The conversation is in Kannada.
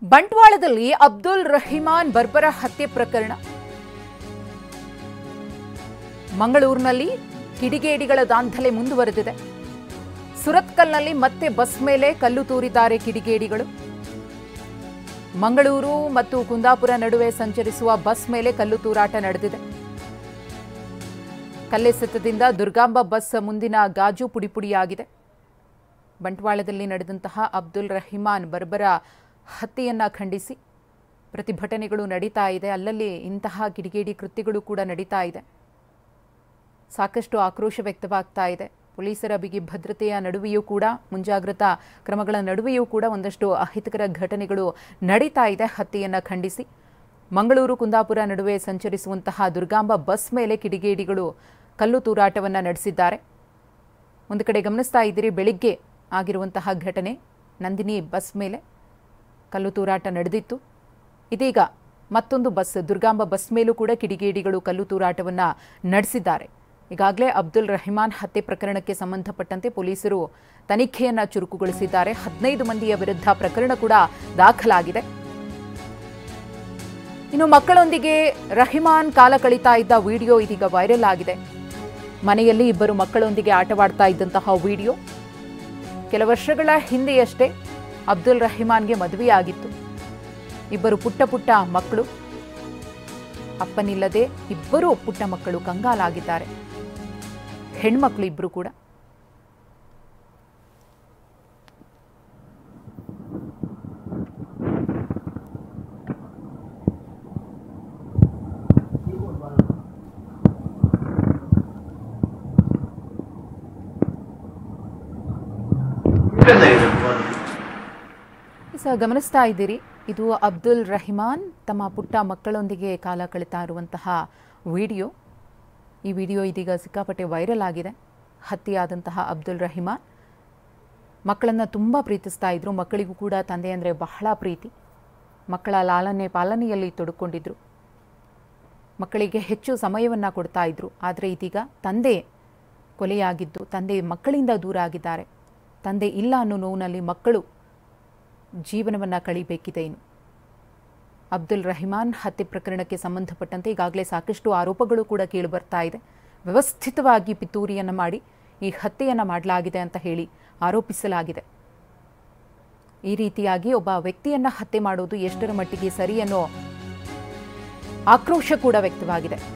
ಬಂಟ್ವಾಳದಲ್ಲಿ ಅಬ್ದುಲ್ ರಹಿಮಾನ್ ಬರ್ಬರ ಹತ್ಯೆ ಪ್ರಕರಣ. ಮಂಗಳೂರಿನಲ್ಲಿ ಕಿಡಿಗೇಡಿಗಳ ದಾಂಧಲೆ ಮುಂದುವರೆದಿದೆ. ಸುರತ್ಕಲ್ನಲ್ಲಿ ಮತ್ತೆ ಬಸ್ ಮೇಲೆ ಕಲ್ಲು ತೂರಿದ್ದಾರೆ ಕಿಡಿಗೇಡಿಗಳು. ಮಂಗಳೂರು ಮತ್ತು ಕುಂದಾಪುರ ನಡುವೆ ಸಂಚರಿಸುವ ಬಸ್ ಮೇಲೆ ಕಲ್ಲು ತೂರಾಟ ನಡೆದಿದೆ. ಕಲ್ಲೆಸೆತದಿಂದ ದುರ್ಗಾಂಬ ಬಸ್ ಮುಂದಿನ ಗಾಜು ಪುಡಿಪುಡಿಯಾಗಿದೆ. ಬಂಟ್ವಾಳದಲ್ಲಿ ನಡೆದಂತಹ ಅಬ್ದುಲ್ ರಹಿಮಾನ್ ಬರ್ಬರ ಹತ್ಯೆಯನ್ನ ಖಂಡಿಸಿ ಪ್ರತಿಭಟನೆಗಳು ನಡೀತಾ ಇದೆ. ಅಲ್ಲಲ್ಲಿ ಇಂತಹ ಕಿಡಿಗೇಡಿ ಕೃತ್ಯಗಳು ಕೂಡ ನಡೀತಾ ಇದೆ. ಸಾಕಷ್ಟು ಆಕ್ರೋಶ ವ್ಯಕ್ತವಾಗ್ತಾ ಇದೆ. ಪೊಲೀಸರ ಬಿಗಿ ಭದ್ರತೆಯ ನಡುವೆಯೂ ಕೂಡ, ಮುಂಜಾಗ್ರತಾ ಕ್ರಮಗಳ ನಡುವೆಯೂ ಕೂಡ ಒಂದಷ್ಟು ಅಹಿತಕರ ಘಟನೆಗಳು ನಡೀತಾ ಇದೆ. ಹತ್ಯೆಯನ್ನ ಖಂಡಿಸಿ ಮಂಗಳೂರು ಕುಂದಾಪುರ ನಡುವೆ ಸಂಚರಿಸುವಂತಹ ದುರ್ಗಾಂಬ ಬಸ್ ಮೇಲೆ ಕಿಡಿಗೇಡಿಗಳು ಕಲ್ಲು ತೂರಾಟವನ್ನು ನಡೆಸಿದ್ದಾರೆ. ಒಂದು ಕಡೆ ಗಮನಿಸ್ತಾ ಇದ್ದೀರಿ, ಬೆಳಿಗ್ಗೆ ಆಗಿರುವಂತಹ ಘಟನೆ. ನಂದಿನಿ ಬಸ್ ಮೇಲೆ ಕಲ್ಲು ತೂರಾಟ ನಡೆದಿತ್ತು. ಇದೀಗ ಮತ್ತೊಂದು ಬಸ್, ದುರ್ಗಾಂಬ ಬಸ್ ಮೇಲೂ ಕೂಡ ಕಿಡಿಗೇಡಿಗಳು ಕಲ್ಲು ತೂರಾಟವನ್ನು ನಡೆಸಿದ್ದಾರೆ. ಈಗಾಗಲೇ ಅಬ್ದುಲ್ ರಹಿಮಾನ್ ಹತ್ಯೆ ಪ್ರಕರಣಕ್ಕೆ ಸಂಬಂಧಪಟ್ಟಂತೆ ಪೊಲೀಸರು ತನಿಖೆಯನ್ನು ಚುರುಕುಗೊಳಿಸಿದ್ದಾರೆ. 15 ಮಂದಿಯ ವಿರುದ್ಧ ಪ್ರಕರಣ ಕೂಡ ದಾಖಲಾಗಿದೆ. ಇನ್ನು ಮಕ್ಕಳೊಂದಿಗೆ ರಹಿಮಾನ್ ಕಾಲ ಕಳೀತಾ ಇದ್ದ ವಿಡಿಯೋ ಇದೀಗ ವೈರಲ್ ಆಗಿದೆ. ಮನೆಯಲ್ಲಿ ಇಬ್ಬರು ಮಕ್ಕಳೊಂದಿಗೆ ಆಟವಾಡ್ತಾ ಇದ್ದಂತಹ ವಿಡಿಯೋ. ಕೆಲ ವರ್ಷಗಳ ಹಿಂದೆಯಷ್ಟೇ ಅಬ್ದುಲ್ ರಹಿಮಾನ್ಗೆ ಮದುವೆಯಾಗಿತ್ತು. ಇಬ್ಬರು ಪುಟ್ಟ ಪುಟ್ಟ ಮಕ್ಕಳು, ಅಪ್ಪನಿಲ್ಲದೆ ಇಬ್ಬರು ಪುಟ್ಟ ಮಕ್ಕಳು ಕಂಗಾಲಾಗಿದ್ದಾರೆ. ಹೆಣ್ಮಕ್ಳು ಇಬ್ರು ಕೂಡ. ಗಮನಿಸ್ತಾ ಇದ್ದೀರಿ, ಇದು ಅಬ್ದುಲ್ ರಹಿಮಾನ್ ತಮ್ಮ ಪುಟ್ಟ ಮಕ್ಕಳೊಂದಿಗೆ ಕಾಲ ಕಳೀತಾ ಇರುವಂತಹ ವಿಡಿಯೋ. ಈ ವಿಡಿಯೋ ಇದೀಗ ಸಿಕ್ಕಾಪಟ್ಟೆ ವೈರಲ್ ಆಗಿದೆ. ಹತ್ಯೆಯಾದಂತಹ ಅಬ್ದುಲ್ ರಹಿಮಾನ್ ಮಕ್ಕಳನ್ನು ತುಂಬ ಪ್ರೀತಿಸ್ತಾ ಇದ್ರು. ಮಕ್ಕಳಿಗೂ ಕೂಡ ತಂದೆ ಅಂದರೆ ಬಹಳ ಪ್ರೀತಿ. ಮಕ್ಕಳ ಲಾಲನೆ ಪಾಲನೆಯಲ್ಲಿ ತೊಡಕೊಂಡಿದ್ರು. ಮಕ್ಕಳಿಗೆ ಹೆಚ್ಚು ಸಮಯವನ್ನು ಕೊಡ್ತಾ ಇದ್ರು. ಆದರೆ ಇದೀಗ ತಂದೆ ಕೊಲೆಯಾಗಿದ್ದು, ತಂದೆ ಮಕ್ಕಳಿಂದ ದೂರ ಆಗಿದ್ದಾರೆ. ತಂದೆ ಇಲ್ಲ ಅನ್ನೋ ನೋವಿನಲ್ಲಿ ಮಕ್ಕಳು ಜೀವನವನ್ನು ಕಳಿಬೇಕಿದೆ. ಇನ್ನು ಅಬ್ದುಲ್ ರಹಿಮಾನ್ ಹತ್ಯೆ ಪ್ರಕರಣಕ್ಕೆ ಸಂಬಂಧಪಟ್ಟಂತೆ ಈಗಾಗಲೇ ಸಾಕಷ್ಟು ಆರೋಪಗಳು ಕೂಡ ಕೇಳಿಬರ್ತಾ ಇದೆ. ವ್ಯವಸ್ಥಿತವಾಗಿ ಪಿತೂರಿಯನ್ನು ಮಾಡಿ ಈ ಹತ್ಯೆಯನ್ನು ಮಾಡಲಾಗಿದೆ ಅಂತ ಹೇಳಿ ಆರೋಪಿಸಲಾಗಿದೆ. ಈ ರೀತಿಯಾಗಿ ಒಬ್ಬ ವ್ಯಕ್ತಿಯನ್ನು ಹತ್ಯೆ ಮಾಡೋದು ಎಷ್ಟರ ಮಟ್ಟಿಗೆ ಸರಿ ಅನ್ನೋ ಆಕ್ರೋಶ ಕೂಡ ವ್ಯಕ್ತವಾಗಿದೆ.